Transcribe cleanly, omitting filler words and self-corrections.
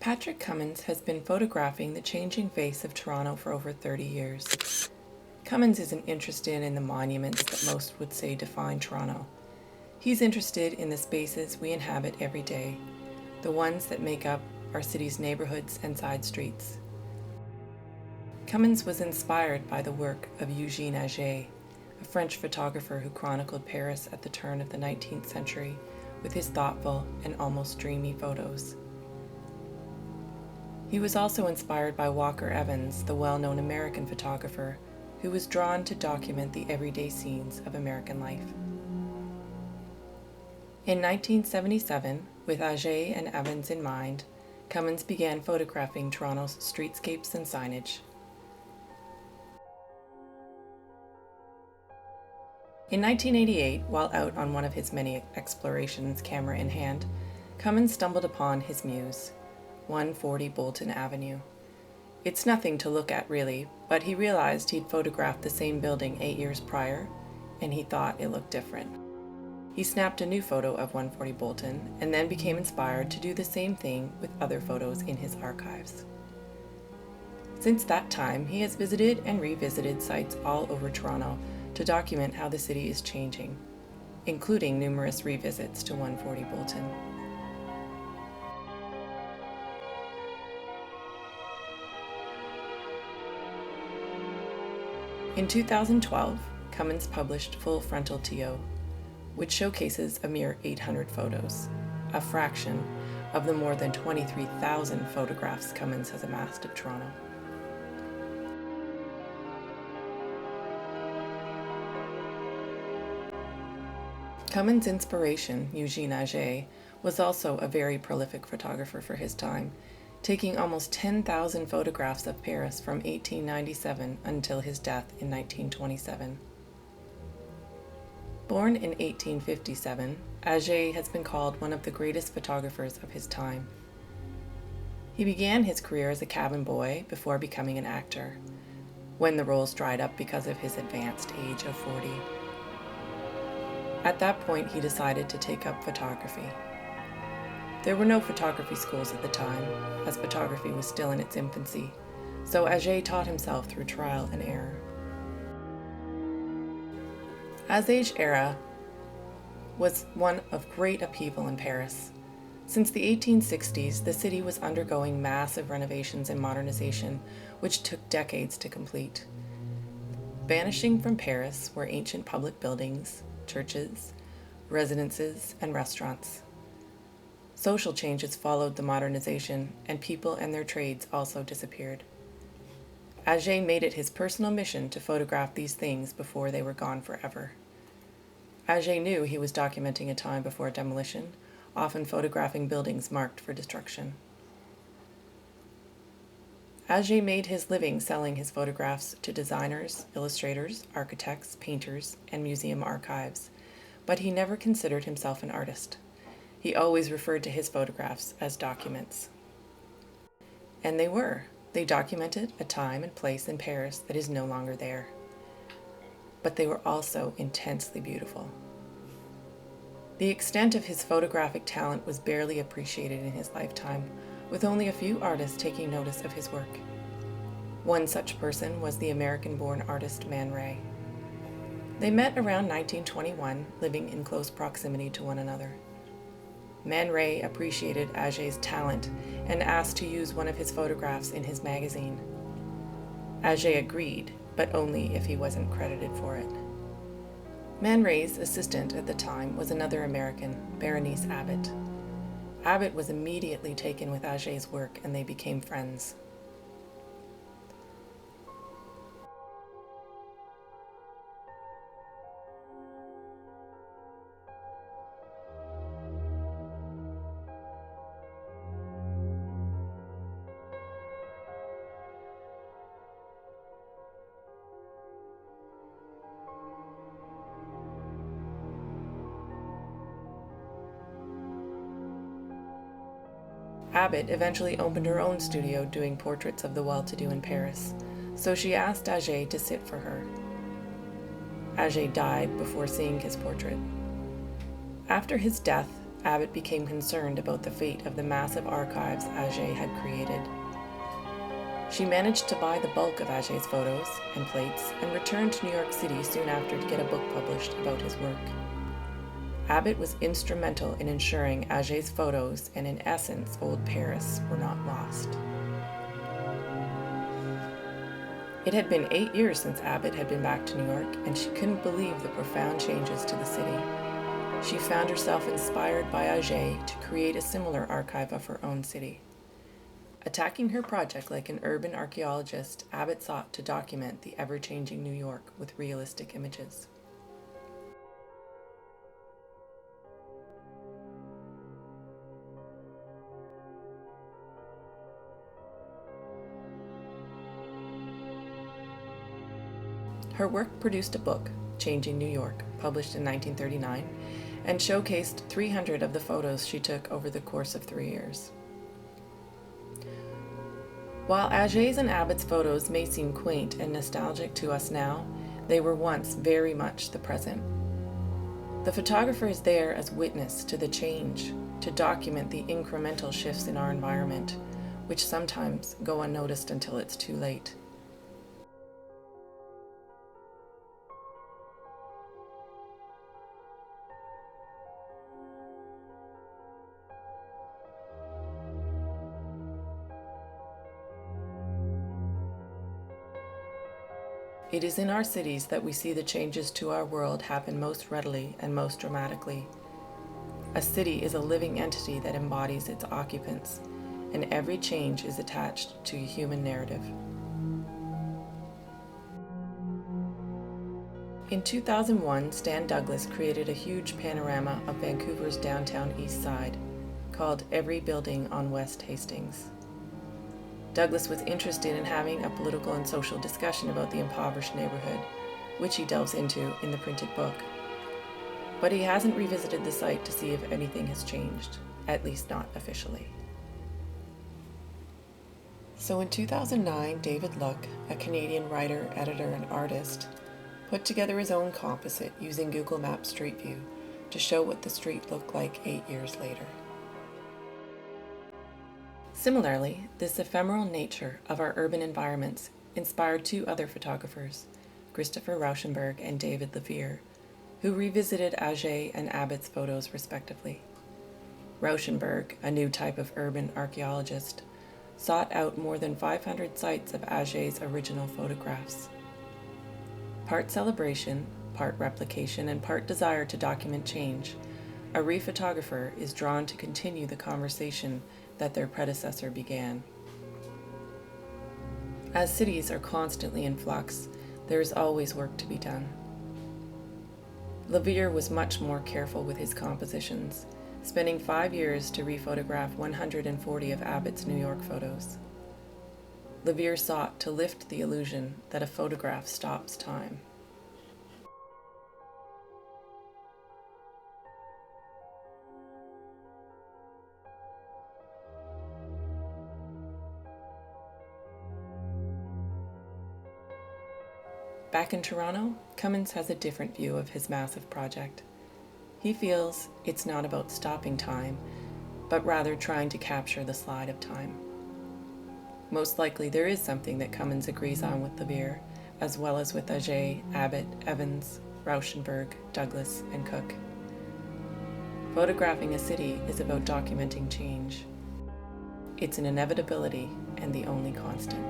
Patrick Cummins has been photographing the changing face of Toronto for over 30 years. Cummins isn't interested in the monuments that most would say define Toronto. He's interested in the spaces we inhabit every day, the ones that make up our city's neighborhoods and side streets. Cummins was inspired by the work of Eugene Auger, a French photographer who chronicled Paris at the turn of the 19th century with his thoughtful and almost dreamy photos. He was also inspired by Walker Evans, the well-known American photographer who was drawn to document the everyday scenes of American life. In 1977, with Auger and Evans in mind, Cummins began photographing Toronto's streetscapes and signage. In 1988, while out on one of his many explorations, camera in hand, Cummins stumbled upon his muse, 140 Bolton Avenue. It's nothing to look at really, but he realized he'd photographed the same building 8 years prior, and he thought it looked different. He snapped a new photo of 140 Bolton, and then became inspired to do the same thing with other photos in his archives. Since that time, he has visited and revisited sites all over Toronto to document how the city is changing, including numerous revisits to 140 Bolton. In 2012, Cummins published Full Frontal TO, which showcases a mere 800 photos, a fraction of the more than 23,000 photographs Cummins has amassed of Toronto. Cummins' inspiration, Eugene Auger, was also a very prolific photographer for his time, taking almost 10,000 photographs of Paris from 1897 until his death in 1927. Born in 1857, Auger has been called one of the greatest photographers of his time. He began his career as a cabin boy before becoming an actor, when the roles dried up because of his advanced age of 40. At that point, he decided to take up photography. There were no photography schools at the time, as photography was still in its infancy, so Auger taught himself through trial and error. Auger's era was one of great upheaval in Paris. Since the 1860s, the city was undergoing massive renovations and modernization, which took decades to complete. Vanishing from Paris were ancient public buildings, churches, residences, and restaurants. Social changes followed the modernization, and people and their trades also disappeared. Auger made it his personal mission to photograph these things before they were gone forever. Auger knew he was documenting a time before demolition, often photographing buildings marked for destruction. Auger made his living selling his photographs to designers, illustrators, architects, painters, and museum archives, but he never considered himself an artist. He always referred to his photographs as documents. And they were. They documented a time and place in Paris that is no longer there. But they were also intensely beautiful. The extent of his photographic talent was barely appreciated in his lifetime, with only a few artists taking notice of his work. One such person was the American-born artist Man Ray. They met around 1921, living in close proximity to one another. Man Ray appreciated Auger's talent and asked to use one of his photographs in his magazine. Auger agreed, but only if he wasn't credited for it. Man Ray's assistant at the time was another American, Berenice Abbott. Abbott was immediately taken with Auger's work, and they became friends. Abbott eventually opened her own studio doing portraits of the well-to-do in Paris, so she asked Auger to sit for her. Auger died before seeing his portrait. After his death, Abbott became concerned about the fate of the massive archives Auger had created. She managed to buy the bulk of Auger's photos and plates and returned to New York City soon after to get a book published about his work. Abbott was instrumental in ensuring Auger's photos and, in essence, old Paris were not lost. It had been 8 years since Abbott had been back to New York, and she couldn't believe the profound changes to the city. She found herself inspired by Auger to create a similar archive of her own city. Attacking her project like an urban archaeologist, Abbott sought to document the ever-changing New York with realistic images. Her work produced a book, Changing New York, published in 1939, and showcased 300 of the photos she took over the course of 3 years. While Auger's and Abbott's photos may seem quaint and nostalgic to us now, they were once very much the present. The photographer is there as witness to the change, to document the incremental shifts in our environment, which sometimes go unnoticed until it's too late. It is in our cities that we see the changes to our world happen most readily and most dramatically. A city is a living entity that embodies its occupants, and every change is attached to a human narrative. In 2001, Stan Douglas created a huge panorama of Vancouver's downtown east side, called Every Building on West Hastings. Douglas was interested in having a political and social discussion about the impoverished neighborhood, which he delves into in the printed book. But he hasn't revisited the site to see if anything has changed, at least not officially. So in 2009, David Luck, a Canadian writer, editor, and artist, put together his own composite using Google Maps Street View to show what the street looked like 8 years later. Similarly, this ephemeral nature of our urban environments inspired 2 other photographers, Christopher Rauschenberg and David Levere, who revisited Auger and Abbott's photos respectively. Rauschenberg, a new type of urban archaeologist, sought out more than 500 sites of Auger's original photographs. Part celebration, part replication, and part desire to document change, a rephotographer is drawn to continue the conversation that their predecessor began. As cities are constantly in flux, there is always work to be done. Levere was much more careful with his compositions, spending 5 years to rephotograph 140 of Abbott's New York photos. Levere sought to lift the illusion that a photograph stops time. Back in Toronto, Cummins has a different view of his massive project. He feels it's not about stopping time, but rather trying to capture the slide of time. Most likely there is something that Cummins agrees on with Levere, as well as with Auger, Abbott, Evans, Rauschenberg, Douglas, and Cook. Photographing a city is about documenting change. It's an inevitability and the only constant.